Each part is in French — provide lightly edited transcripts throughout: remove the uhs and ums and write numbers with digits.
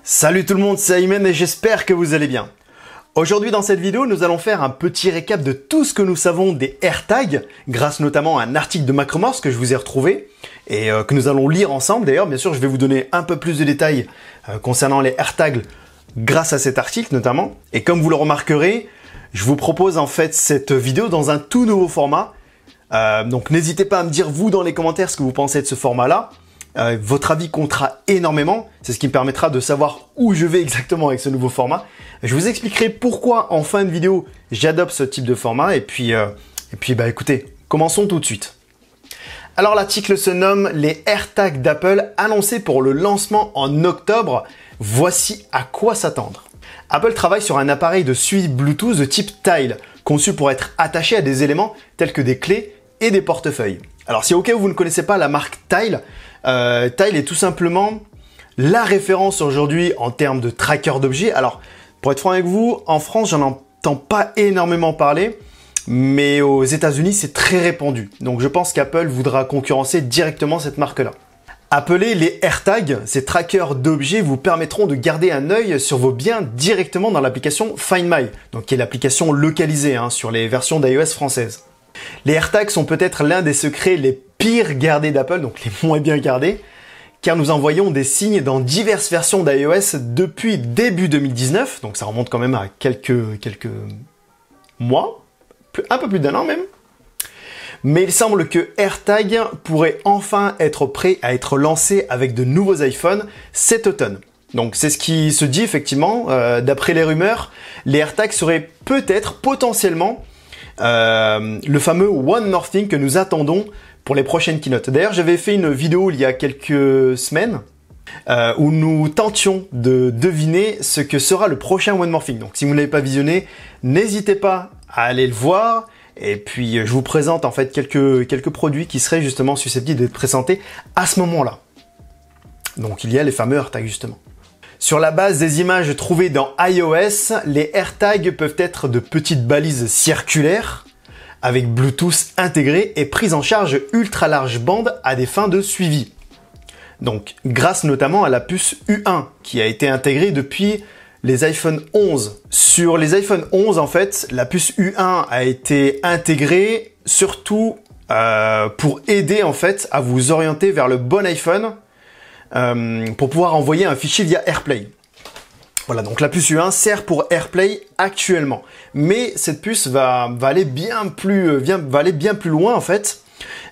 Salut tout le monde, c'est Ayman et j'espère que vous allez bien. Aujourd'hui dans cette vidéo, nous allons faire un petit récap de tout ce que nous savons des AirTags, grâce notamment à un article de Macromorphs que je vous ai retrouvé et que nous allons lire ensemble. D'ailleurs, bien sûr, je vais vous donner un peu plus de détails concernant les AirTags grâce à cet article notamment. Et comme vous le remarquerez, je vous propose en fait cette vidéo dans un tout nouveau format. Donc n'hésitez pas à me dire vous dans les commentaires ce que vous pensez de ce format-là. Votre avis comptera énormément, c'est ce qui me permettra de savoir où je vais exactement avec ce nouveau format. Je vous expliquerai pourquoi en fin de vidéo j'adopte ce type de format et puis écoutez, commençons tout de suite. Alors l'article se nomme les AirTags d'Apple annoncés pour le lancement en octobre. Voici à quoi s'attendre. Apple travaille sur un appareil de suivi Bluetooth de type Tile, conçu pour être attaché à des éléments tels que des clés et des portefeuilles. Alors si au cas où vous ne connaissez pas la marque Tile, Tile est tout simplement la référence aujourd'hui en termes de tracker d'objets. Alors, pour être franc avec vous, en France, j'en entends pas énormément parler, mais aux États-Unis, c'est très répandu. Donc, je pense qu'Apple voudra concurrencer directement cette marque-là. Appelés les AirTags, ces trackers d'objets vous permettront de garder un œil sur vos biens directement dans l'application Find My, donc qui est l'application localisée sur les versions d'iOS françaises. Les AirTags sont peut-être l'un des secrets les pires gardés d'Apple, donc les moins bien gardés, car nous envoyons des signes dans diverses versions d'iOS depuis début 2019, donc ça remonte quand même à quelques mois, un peu plus d'un an même. Mais il semble que AirTag pourrait enfin être prêt à être lancé avec de nouveaux iPhones cet automne. Donc c'est ce qui se dit effectivement, d'après les rumeurs, les AirTags seraient peut-être potentiellement le fameux One More Thing que nous attendons pour les prochaines keynotes. D'ailleurs, j'avais fait une vidéo il y a quelques semaines où nous tentions de deviner ce que sera le prochain One More Thing. Donc si vous ne l'avez pas visionné, n'hésitez pas à aller le voir. Et puis je vous présente en fait quelques produits qui seraient justement susceptibles d'être présentés à ce moment-là. Donc il y a les fameux AirTags justement. Sur la base des images trouvées dans iOS, les AirTags peuvent être de petites balises circulaires avec Bluetooth intégré et prise en charge ultra large bande à des fins de suivi. Donc, grâce notamment à la puce U1 qui a été intégrée depuis les iPhone 11. Sur les iPhone 11, en fait, la puce U1 a été intégrée surtout pour aider en fait à vous orienter vers le bon iPhone pour pouvoir envoyer un fichier via AirPlay. Voilà, donc la puce U1 sert pour AirPlay actuellement. Mais cette puce va aller bien plus loin en fait,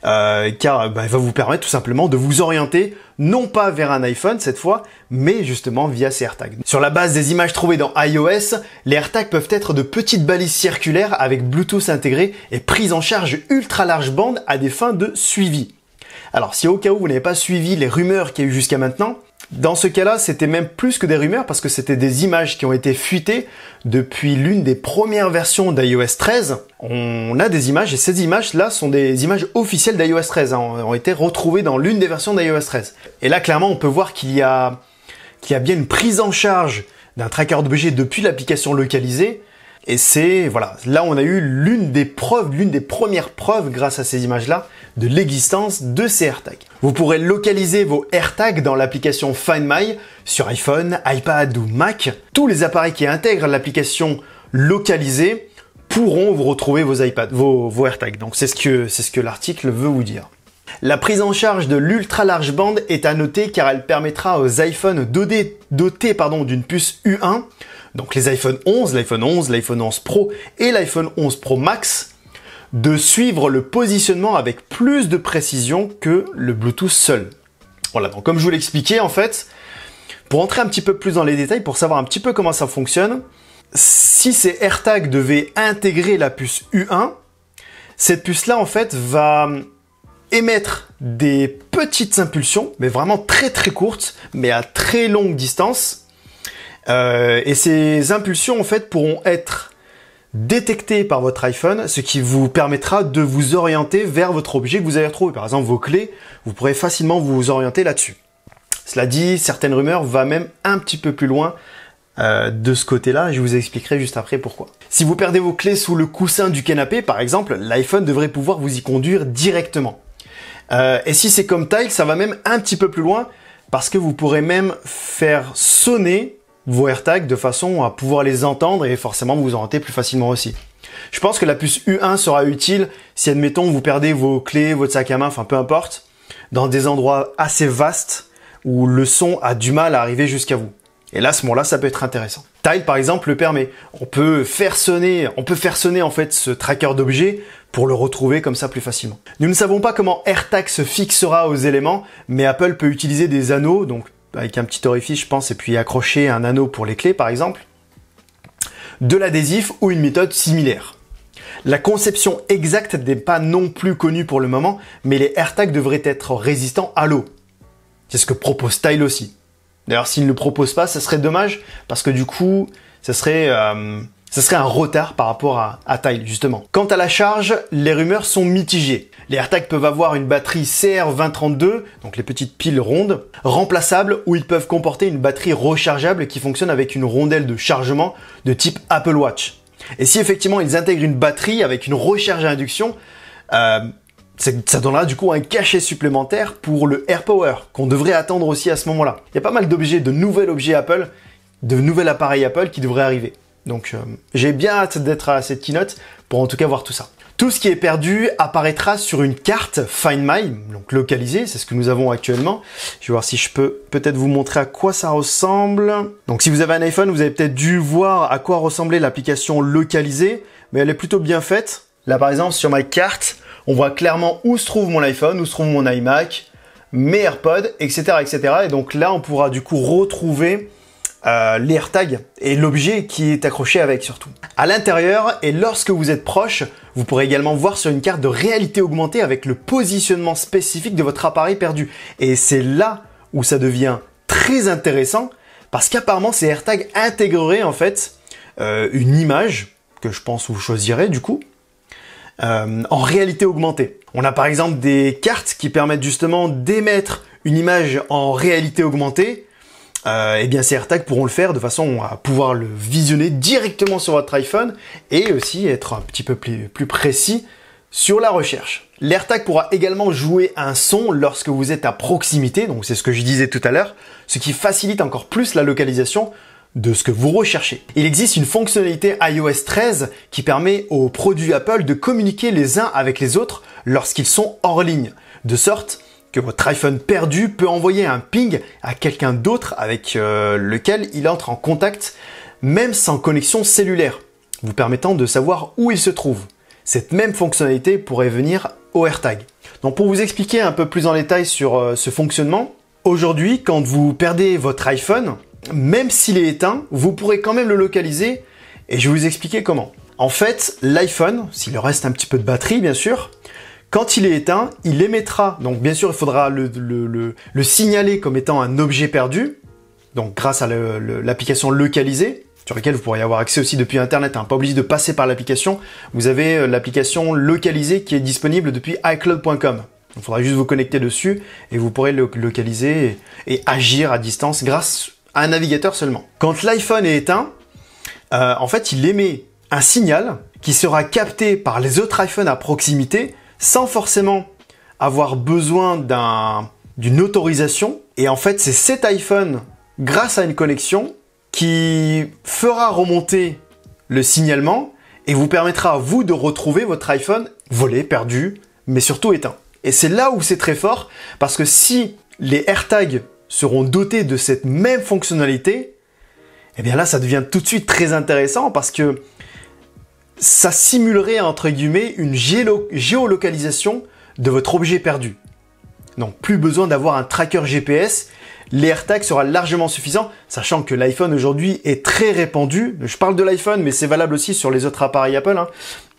car elle va vous permettre tout simplement de vous orienter non pas vers un iPhone cette fois, mais justement via ces AirTags. Sur la base des images trouvées dans iOS, les AirTags peuvent être de petites balises circulaires avec Bluetooth intégré et prise en charge ultra large bande à des fins de suivi. Alors si au cas où vous n'avez pas suivi les rumeurs qu'il y a eu jusqu'à maintenant, dans ce cas-là, c'était même plus que des rumeurs parce que c'était des images qui ont été fuitées depuis l'une des premières versions d'iOS 13. On a des images et ces images-là sont des images officielles d'iOS 13, ont été retrouvées dans l'une des versions d'iOS 13. Et là, clairement, on peut voir qu'il y a bien une prise en charge d'un tracker d'objets depuis l'application localisée. Et c'est, voilà, là on a eu l'une des premières preuves grâce à ces images-là de l'existence de ces AirTags. Vous pourrez localiser vos AirTags dans l'application Find My sur iPhone, iPad ou Mac. Tous les appareils qui intègrent l'application localisée pourront vous retrouver vos AirTags. Donc c'est ce que l'article veut vous dire. La prise en charge de l'ultra large bande est à noter car elle permettra aux iPhones dotés d'une puce U1, donc les iPhone 11, l'iPhone 11, l'iPhone 11 Pro et l'iPhone 11 Pro Max, de suivre le positionnement avec plus de précision que le Bluetooth seul. Voilà, donc comme je vous l'expliquais en fait, pour entrer un petit peu plus dans les détails, pour savoir un petit peu comment ça fonctionne, si ces AirTags devaient intégrer la puce U1, cette puce-là en fait va émettre des petites impulsions, mais vraiment très très courtes, mais à très longue distance. Et ces impulsions en fait pourront être détectées par votre iPhone, ce qui vous permettra de vous orienter vers votre objet que vous avez retrouvé. Par exemple vos clés, vous pourrez facilement vous orienter là-dessus. Cela dit, certaines rumeurs vont même un petit peu plus loin de ce côté-là, et je vous expliquerai juste après pourquoi. Si vous perdez vos clés sous le coussin du canapé, par exemple, l'iPhone devrait pouvoir vous y conduire directement. Et si c'est comme Tile, ça va même un petit peu plus loin, parce que vous pourrez même faire sonner vos AirTags de façon à pouvoir les entendre et forcément vous orienter plus facilement aussi. Je pense que la puce U1 sera utile si, admettons, vous perdez vos clés, votre sac à main, enfin peu importe, dans des endroits assez vastes où le son a du mal à arriver jusqu'à vous. Et là, à ce moment-là, ça peut être intéressant. Tile, par exemple, le permet. On peut faire sonner en fait ce tracker d'objets pour le retrouver comme ça plus facilement. Nous ne savons pas comment AirTag se fixera aux éléments, mais Apple peut utiliser des anneaux, donc avec un petit orifice, je pense, et puis accrocher un anneau pour les clés, par exemple, de l'adhésif ou une méthode similaire. La conception exacte n'est pas non plus connue pour le moment, mais les AirTags devraient être résistants à l'eau. C'est ce que propose Tile aussi. D'ailleurs, s'ils ne le proposent pas, ça serait dommage, parce que du coup, ça serait un retard par rapport à Tile, justement. Quant à la charge, les rumeurs sont mitigées. Les AirTags peuvent avoir une batterie CR2032, donc les petites piles rondes, remplaçables, ou ils peuvent comporter une batterie rechargeable qui fonctionne avec une rondelle de chargement de type Apple Watch. Et si effectivement ils intègrent une batterie avec une recharge à induction, ça donnera du coup un cachet supplémentaire pour le AirPower, qu'on devrait attendre aussi à ce moment-là. Il y a pas mal d'objets, de nouveaux objets Apple, de nouveaux appareils Apple qui devraient arriver. Donc j'ai bien hâte d'être à cette keynote pour en tout cas voir tout ça. Tout ce qui est perdu apparaîtra sur une carte Find My, donc localisée, c'est ce que nous avons actuellement. Je vais voir si je peux peut-être vous montrer à quoi ça ressemble. Donc si vous avez un iPhone, vous avez peut-être dû voir à quoi ressemblait l'application localisée, mais elle est plutôt bien faite. Là par exemple sur ma carte, on voit clairement où se trouve mon iPhone, où se trouve mon iMac, mes AirPods, etc., etc. Et donc là, on pourra du coup retrouver les AirTags et l'objet qui est accroché avec surtout. À l'intérieur, et lorsque vous êtes proche, vous pourrez également voir sur une carte de réalité augmentée avec le positionnement spécifique de votre appareil perdu. Et c'est là où ça devient très intéressant parce qu'apparemment ces AirTags intégreraient en fait une image que je pense vous choisirez du coup en réalité augmentée. On a par exemple des cartes qui permettent justement d'émettre une image en réalité augmentée. Eh bien ces AirTags pourront le faire de façon à pouvoir le visionner directement sur votre iPhone et aussi être un petit peu plus précis sur la recherche. L'AirTag pourra également jouer un son lorsque vous êtes à proximité, donc c'est ce que je disais tout à l'heure, ce qui facilite encore plus la localisation de ce que vous recherchez. Il existe une fonctionnalité iOS 13 qui permet aux produits Apple de communiquer les uns avec les autres lorsqu'ils sont hors ligne, de sorte que votre iPhone perdu peut envoyer un ping à quelqu'un d'autre avec lequel il entre en contact, même sans connexion cellulaire, vous permettant de savoir où il se trouve. Cette même fonctionnalité pourrait venir au AirTag. Donc pour vous expliquer un peu plus en détail sur ce fonctionnement, aujourd'hui, quand vous perdez votre iPhone, même s'il est éteint, vous pourrez quand même le localiser et je vais vous expliquer comment. En fait, l'iPhone, s'il lui reste un petit peu de batterie bien sûr, quand il est éteint, il émettra, donc bien sûr il faudra le signaler comme étant un objet perdu, donc grâce à l'application localisée, sur laquelle vous pourrez avoir accès aussi depuis Internet, hein, pas obligé de passer par l'application, vous avez l'application localisée qui est disponible depuis iCloud.com. Il faudra juste vous connecter dessus et vous pourrez le localiser et agir à distance grâce à un navigateur seulement. Quand l'iPhone est éteint, en fait il émet un signal qui sera capté par les autres iPhones à proximité, sans forcément avoir besoin d'une autorisation. Et en fait, c'est cet iPhone, grâce à une connexion, qui fera remonter le signalement et vous permettra à vous de retrouver votre iPhone volé, perdu, mais surtout éteint. Et c'est là où c'est très fort, parce que si les AirTags seront dotés de cette même fonctionnalité, eh bien là, ça devient tout de suite très intéressant parce que ça simulerait, entre guillemets, une géolocalisation de votre objet perdu. Donc, plus besoin d'avoir un tracker GPS. Les AirTags sera largement suffisant, sachant que l'iPhone aujourd'hui est très répandu. Je parle de l'iPhone, mais c'est valable aussi sur les autres appareils Apple. Hein.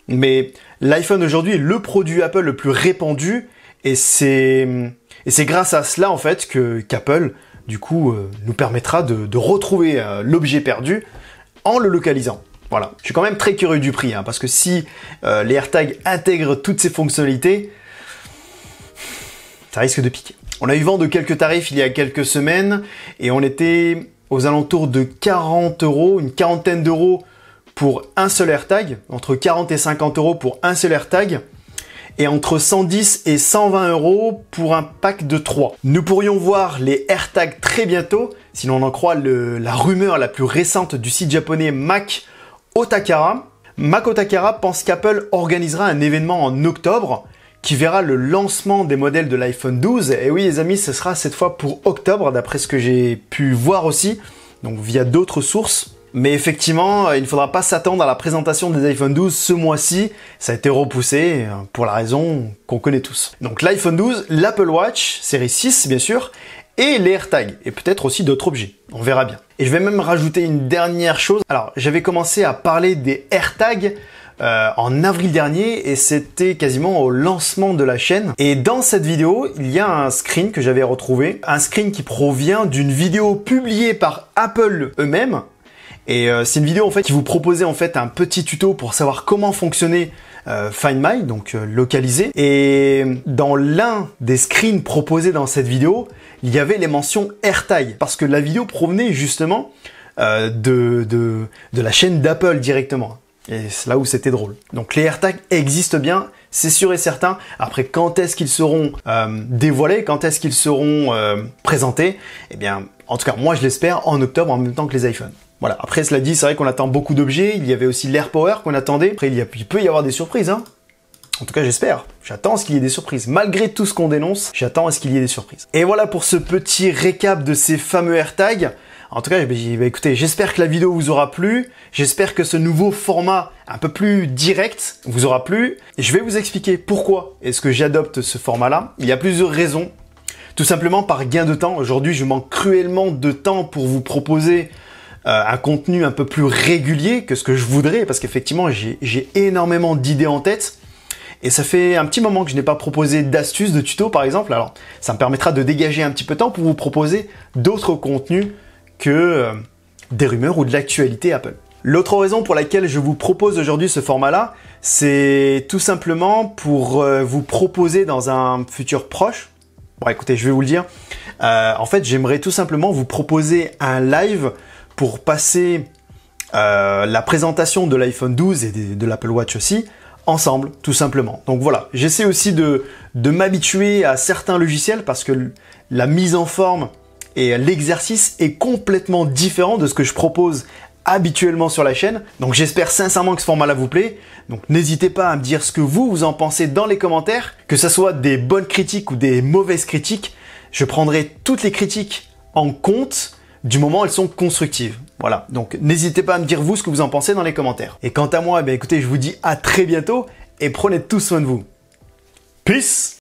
Mais l'iPhone aujourd'hui est le produit Apple le plus répandu. Et c'est grâce à cela, en fait, qu'Apple, du coup, nous permettra de retrouver l'objet perdu en le localisant. Voilà, je suis quand même très curieux du prix, hein, parce que si les AirTags intègrent toutes ces fonctionnalités, ça risque de piquer. On a eu vent de quelques tarifs il y a quelques semaines, et on était aux alentours de 40 €, une quarantaine d'euros pour un seul AirTag, entre 40 et 50 € pour un seul AirTag. et entre 110 et 120 € pour un pack de 3. Nous pourrions voir les AirTags très bientôt, si l'on en croit la rumeur la plus récente du site japonais Mac Otakara. Mac Otakara pense qu'Apple organisera un événement en octobre qui verra le lancement des modèles de l'iPhone 12. Et oui les amis, ce sera cette fois pour octobre, d'après ce que j'ai pu voir aussi, donc via d'autres sources. Mais effectivement, il ne faudra pas s'attendre à la présentation des iPhone 12 ce mois-ci. Ça a été repoussé pour la raison qu'on connaît tous. Donc l'iPhone 12, l'Apple Watch, série 6 bien sûr, et les AirTags, et peut-être aussi d'autres objets. On verra bien. Et je vais même rajouter une dernière chose. Alors, j'avais commencé à parler des AirTags en avril dernier et c'était quasiment au lancement de la chaîne. Et dans cette vidéo, il y a un screen que j'avais retrouvé, un screen qui provient d'une vidéo publiée par Apple eux-mêmes. Et c'est une vidéo en fait qui vous proposait en fait un petit tuto pour savoir comment fonctionnait Find My, donc localisé. Et dans l'un des screens proposés dans cette vidéo, il y avait les mentions AirTag parce que la vidéo provenait justement de la chaîne d'Apple directement. Et c'est là où c'était drôle. Donc les AirTags existent bien, c'est sûr et certain. Après, quand est-ce qu'ils seront dévoilés, quand est-ce qu'ils seront présentés? Eh bien, en tout cas, moi je l'espère en octobre en même temps que les iPhones. Voilà. Après, cela dit, c'est vrai qu'on attend beaucoup d'objets. Il y avait aussi l'AirPower qu'on attendait. Après, il peut y avoir des surprises, hein. En tout cas, j'espère. J'attends à ce qu'il y ait des surprises. Malgré tout ce qu'on dénonce, j'attends à ce qu'il y ait des surprises. Et voilà pour ce petit récap de ces fameux AirTags. En tout cas, écoutez, j'espère que la vidéo vous aura plu. J'espère que ce nouveau format un peu plus direct vous aura plu. Et je vais vous expliquer pourquoi est-ce que j'adopte ce format-là. Il y a plusieurs raisons. Tout simplement par gain de temps. Aujourd'hui, je manque cruellement de temps pour vous proposer un contenu un peu plus régulier que ce que je voudrais. Parce qu'effectivement, j'ai énormément d'idées en tête. Et ça fait un petit moment que je n'ai pas proposé d'astuces, de tutos par exemple. Alors, ça me permettra de dégager un petit peu de temps pour vous proposer d'autres contenus que des rumeurs ou de l'actualité Apple. L'autre raison pour laquelle je vous propose aujourd'hui ce format-là, c'est tout simplement pour vous proposer dans un futur proche. Bon, écoutez, je vais vous le dire. En fait, j'aimerais tout simplement vous proposer un live pour passer la présentation de l'iPhone 12 et de l'Apple Watch aussi ensemble, tout simplement. Donc voilà, j'essaie aussi de m'habituer à certains logiciels parce que la mise en forme et l'exercice est complètement différent de ce que je propose habituellement sur la chaîne. Donc j'espère sincèrement que ce format-là vous plaît. Donc n'hésitez pas à me dire ce que vous en pensez dans les commentaires, que ce soit des bonnes critiques ou des mauvaises critiques. Je prendrai toutes les critiques en compte du moment où elles sont constructives. Voilà, donc n'hésitez pas à me dire vous ce que vous en pensez dans les commentaires. Et quant à moi, eh bien, écoutez, je vous dis à très bientôt et prenez tous soin de vous. Peace!